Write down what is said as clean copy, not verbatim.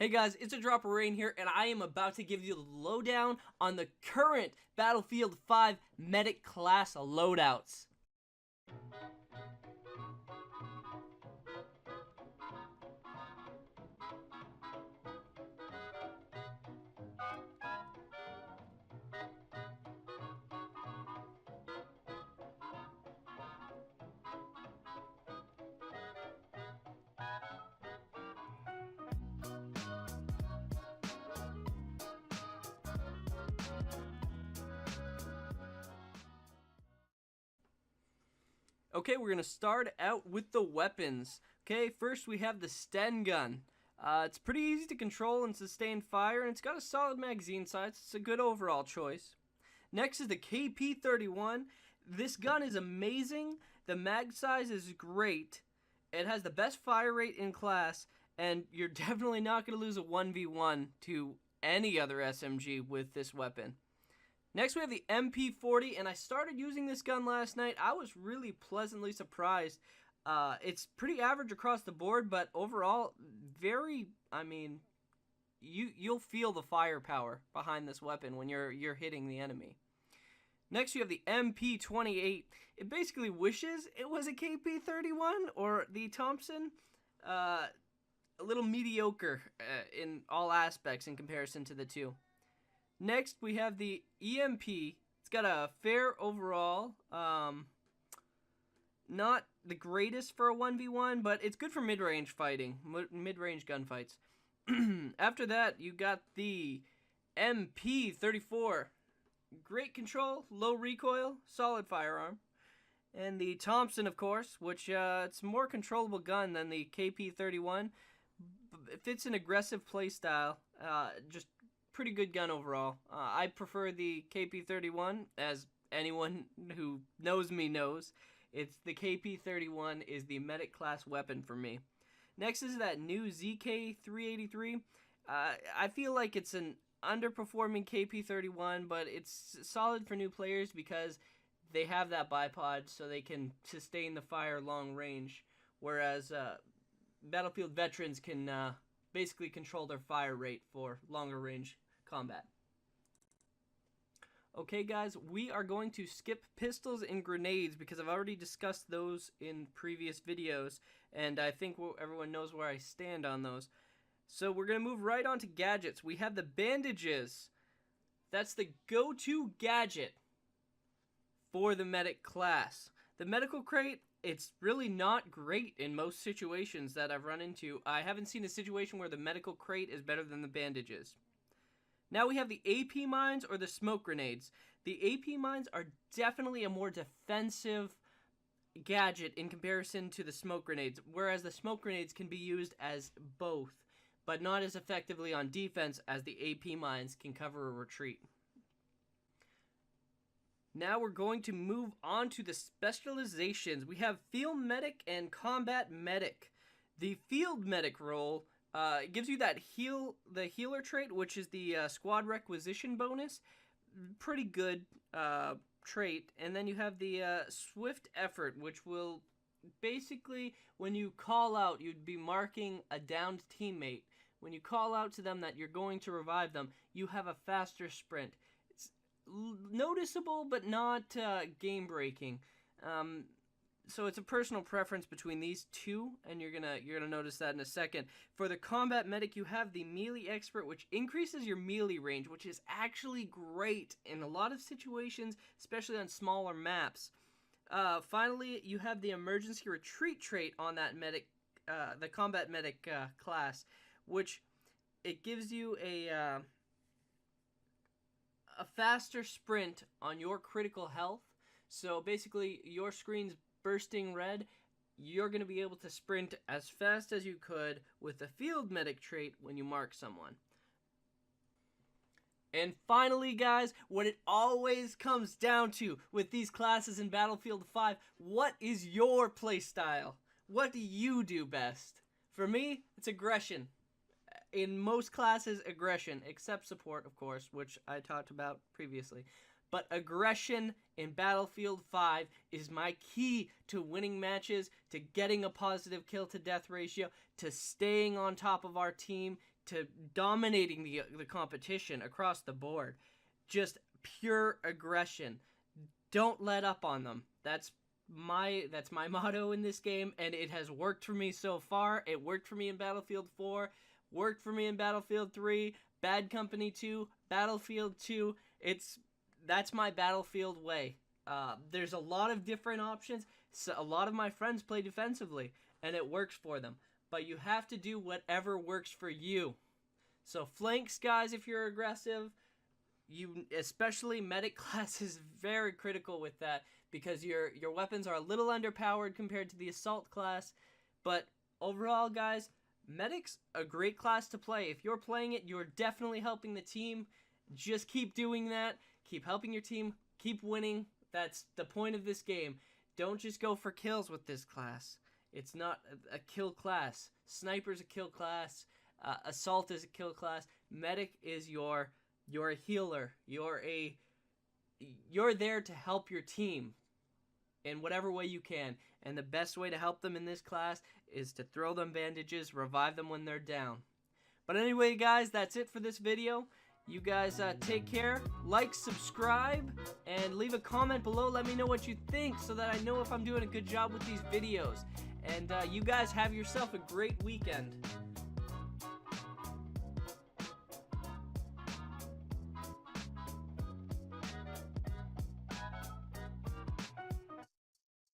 Hey guys, it's a drop of rain here, and I am about to give you the lowdown on the current Battlefield 5 medic class loadouts. Okay, we're going to start out with the weapons. Okay, first we have the Sten gun. It's pretty easy to control and sustain fire, and it's got a solid magazine size. It's a good overall choice. Next is the KP31. This gun is amazing. The mag size is great. It has the best fire rate in class, and you're definitely not going to lose a 1v1 to any other SMG with this weapon. Next we have the MP40, and I started using this gun last night. I was really pleasantly surprised. It's pretty average across the board, but overall, you'll feel the firepower behind this weapon when you're hitting the enemy. Next you have the MP28. It basically wishes it was a KP31 or the Thompson. A little mediocre in all aspects in comparison to the two. Next, we have the EMP. It's got a fair overall. Not the greatest for a 1v1, but it's good for mid-range fighting, mid-range gunfights. After that, you got the MP34. Great control, low recoil, solid firearm. And the Thompson, of course, which it's a more controllable gun than the KP31. It fits an aggressive playstyle. Just pretty good gun overall. I prefer the KP31, as anyone who knows me knows. It's the KP31 is the medic class weapon for me. Next is that new ZK383. I feel like it's an underperforming KP31, but it's solid for new players because they have that bipod so they can sustain the fire long range, whereas Battlefield veterans can basically control their fire rate for longer range combat. Okay guys, we are going to skip pistols and grenades because I've already discussed those in previous videos, and I think everyone knows where I stand on those. So we're going to move right on to gadgets. We have the bandages. That's the go-to gadget for the medic class. The medical crate, it's really not great in most situations that I've run into. I haven't seen a situation where the medical crate is better than the bandages. Now we have the AP mines or the smoke grenades. The AP mines are definitely a more defensive gadget in comparison to the smoke grenades, whereas the smoke grenades can be used as both, but not as effectively on defense as the AP mines can cover a retreat. Now we're going to move on to the specializations. We have Field Medic and Combat Medic. The Field Medic role it gives you that the healer trait, which is the squad requisition bonus. Pretty good trait. And then you have the swift effort, which will basically, when you call out, you'd be marking a downed teammate. When you call out to them that you're going to revive them, you have a faster sprint. It's noticeable, but not game-breaking. So it's a personal preference between these two, and you're gonna notice that in a second. For the combat medic, you have the melee expert, which increases your melee range, which is actually great in a lot of situations, especially on smaller maps. Finally, you have the emergency retreat trait on that medic, the combat medic class, which it gives you a faster sprint on your critical health. So basically, your screen's bursting red, you're going to be able to sprint as fast as you could with the field medic trait when you mark someone. And finally guys, what it always comes down to with these classes in Battlefield 5, what is your playstyle? What do you do best? For me, it's aggression. In most classes, aggression, except support of course, which I talked about previously. But aggression in Battlefield 5 is my key to winning matches, to getting a positive kill to death ratio, to staying on top of our team, to dominating the competition across the board. Just pure aggression. Don't let up on them. That's my motto in this game, and it has worked for me so far. It worked for me in Battlefield 4, worked for me in Battlefield 3, Bad Company 2, Battlefield 2. That's my Battlefield way. There's a lot of different options. So a lot of my friends play defensively, and it works for them. But you have to do whatever works for you. So flanks, guys, if you're aggressive. Especially medic class is very critical with that, because your weapons are a little underpowered compared to the assault class. But overall, guys, medic's a great class to play. If you're playing it, you're definitely helping the team. Just keep doing that. Keep helping your team. Keep winning. That's the point of this game. Don't just go for kills with this class. It's not a kill class. Sniper's a kill class. Assault is a kill class. Medic is you're a healer. You're there to help your team in whatever way you can. And the best way to help them in this class is to throw them bandages, revive them when they're down. But anyway, guys, that's it for this video. You guys take care, like, subscribe, and leave a comment below. Let me know what you think so that I know if I'm doing a good job with these videos. And you guys have yourself a great weekend.